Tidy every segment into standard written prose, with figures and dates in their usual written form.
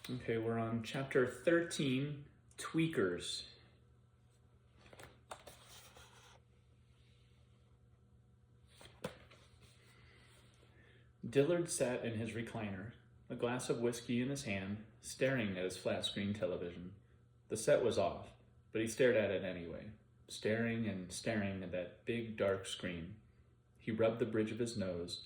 Okay, we're on Chapter 13, Tweakers. Dillard sat in his recliner, a glass of whiskey in his hand, staring at his flat-screen television. The set was off, but he stared at it anyway, staring and staring at that big, dark screen. He rubbed the bridge of his nose,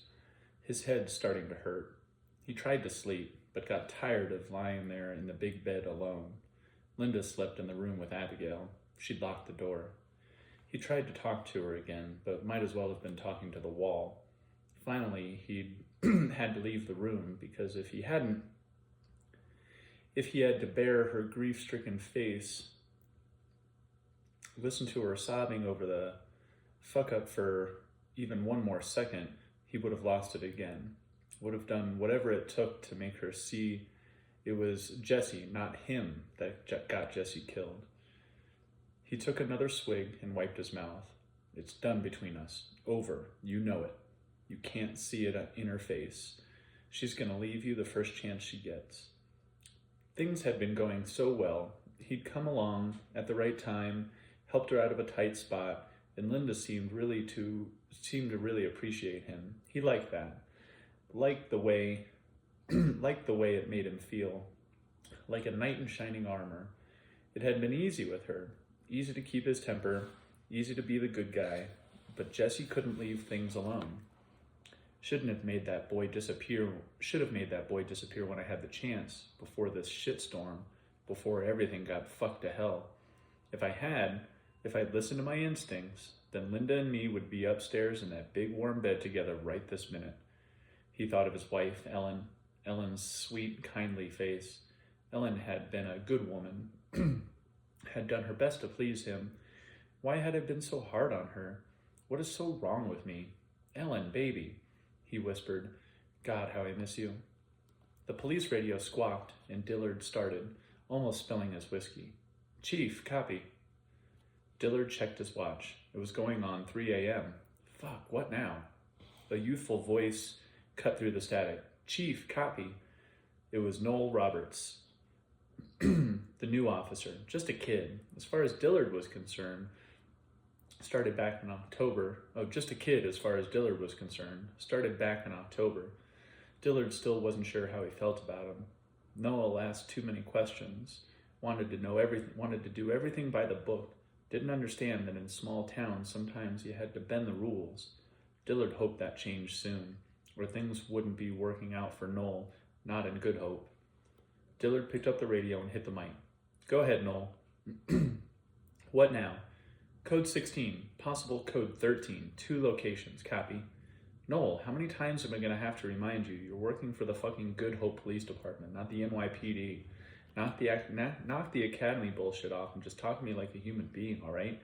his head starting to hurt. He tried to sleep, but got tired of lying there in the big bed alone. Linda slept in the room with Abigail. She'd locked the door. He tried to talk to her again, but might as well have been talking to the wall. Finally, he'd had to leave the room, because if he had to bear her grief-stricken face, listen to her sobbing over the fuck-up for even one more second, he would have lost it again. Would have done whatever it took to make her see it was Jesse, not him, that got Jesse killed. He took another swig and wiped his mouth. It's done between us. Over. You know it. You can't see it in her face. She's gonna leave you the first chance she gets. Things had been going so well. He'd come along at the right time, helped her out of a tight spot, and Linda seemed to really appreciate him. He liked that. Liked the way it made him feel, like a knight in shining armor. It had been easy with her, easy to keep his temper, easy to be the good guy, but Jesse couldn't leave things alone. Should have made that boy disappear when I had the chance, before this shitstorm, before everything got fucked to hell. If I'd listened to my instincts, then Linda and me would be upstairs in that big warm bed together right this minute. He thought of his wife, Ellen's sweet, kindly face. Ellen had been a good woman, had done her best to please him. Why had I been so hard on her? What is so wrong with me? Ellen, baby, he whispered. God, how I miss you. The police radio squawked, and Dillard started, almost spilling his whiskey. Chief, copy. Dillard checked his watch. It was going on 3 a.m. Fuck, what now? A youthful voice cut through the static. Chief, copy. It was Noel Roberts, the new officer, just a kid. As far as Dillard was concerned, started back in October. Just a kid as far as Dillard was concerned. Started back in October. Dillard still wasn't sure how he felt about him. Noel asked too many questions. Wanted to do everything by the book. Didn't understand that in small towns sometimes you had to bend the rules. Dillard hoped that changed soon, or things wouldn't be working out for Noel, not in good hope. Dillard picked up the radio and hit the mic. Go ahead, Noel. What now? Code 16, possible code 13, 2 locations, copy. Noel, how many times am I going to have to remind you you're working for the fucking Good Hope Police Department, not the NYPD? Knock the academy bullshit off and just talk to me like a human being, all right?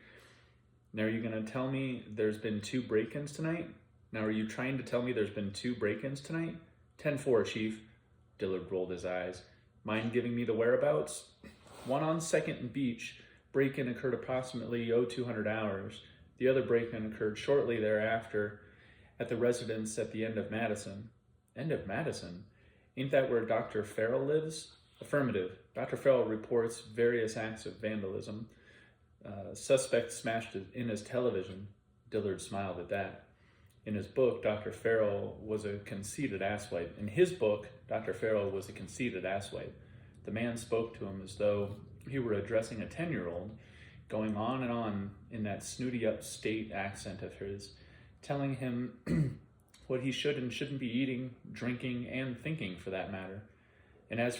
Now, are you going to tell me there's been 2 break-ins tonight? Now, are you trying to tell me there's been 2 break-ins tonight? 10-4, Chief. Dillard rolled his eyes. Mind giving me the whereabouts? One on 2nd and Beach. Break-in occurred approximately 0200 hours. The other break-in occurred shortly thereafter at the residence at the end of Madison. End of Madison? Ain't that where Dr. Farrell lives? Affirmative. Dr. Farrell reports various acts of vandalism. Suspect smashed in his television. Dillard smiled at that. In his book, Dr. Farrell was a conceited asswipe. The man spoke to him as though he were addressing a 10-year-old, going on and on in that snooty upstate accent of his, telling him what he should and shouldn't be eating, drinking, and thinking for that matter. And as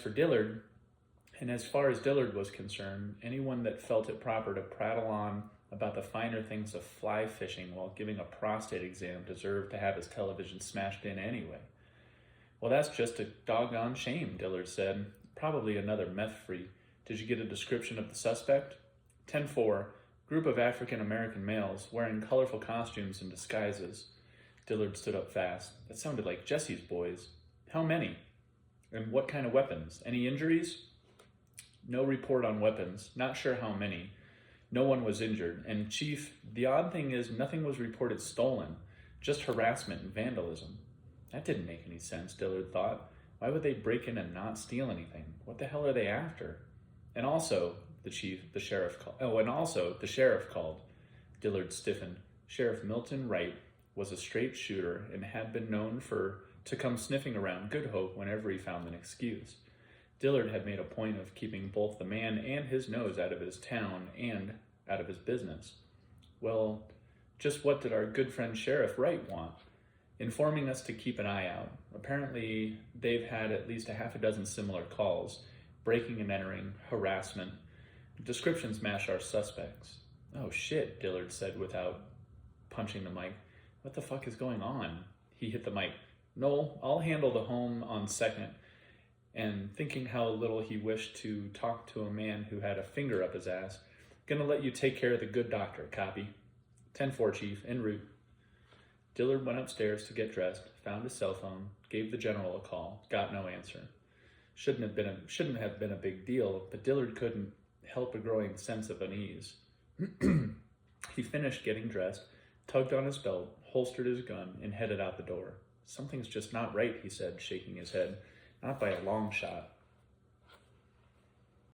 far as Dillard was concerned, anyone that felt it proper to prattle on about the finer things of fly fishing while giving a prostate exam deserved to have his television smashed in anyway. Well, that's just a doggone shame, Dillard said. Probably another meth freak. Did you get a description of the suspect? 10-4, group of African-American males wearing colorful costumes and disguises. Dillard stood up fast. That sounded like Jesse's boys. How many? And what kind of weapons? Any injuries? No report on weapons. Not sure how many. No one was injured. And Chief, the odd thing is nothing was reported stolen. Just harassment and vandalism. That didn't make any sense, Dillard thought. Why would they break in and not steal anything? What the hell are they after? And also, the sheriff called. Dillard stiffened. Sheriff Milton Wright was a straight shooter and had been known to come sniffing around Good Hope whenever he found an excuse. Dillard had made a point of keeping both the man and his nose out of his town and out of his business. Well, just what did our good friend Sheriff Wright want? Informing us to keep an eye out. Apparently, they've had at least a half a dozen similar calls, breaking and entering, harassment. Descriptions match our suspects. Oh shit, Dillard said without punching the mic. What the fuck is going on? He hit the mic. No, I'll handle the home on second. And thinking how little he wished to talk to a man who had a finger up his ass. Gonna let you take care of the good doctor, copy. 10-4, Chief, en route. Dillard went upstairs to get dressed, found his cell phone, gave the general a call, got no answer. Shouldn't have been a big deal, but Dillard couldn't help a growing sense of unease. He finished getting dressed, tugged on his belt, holstered his gun, and headed out the door. Something's just not right, he said, shaking his head. Not by a long shot.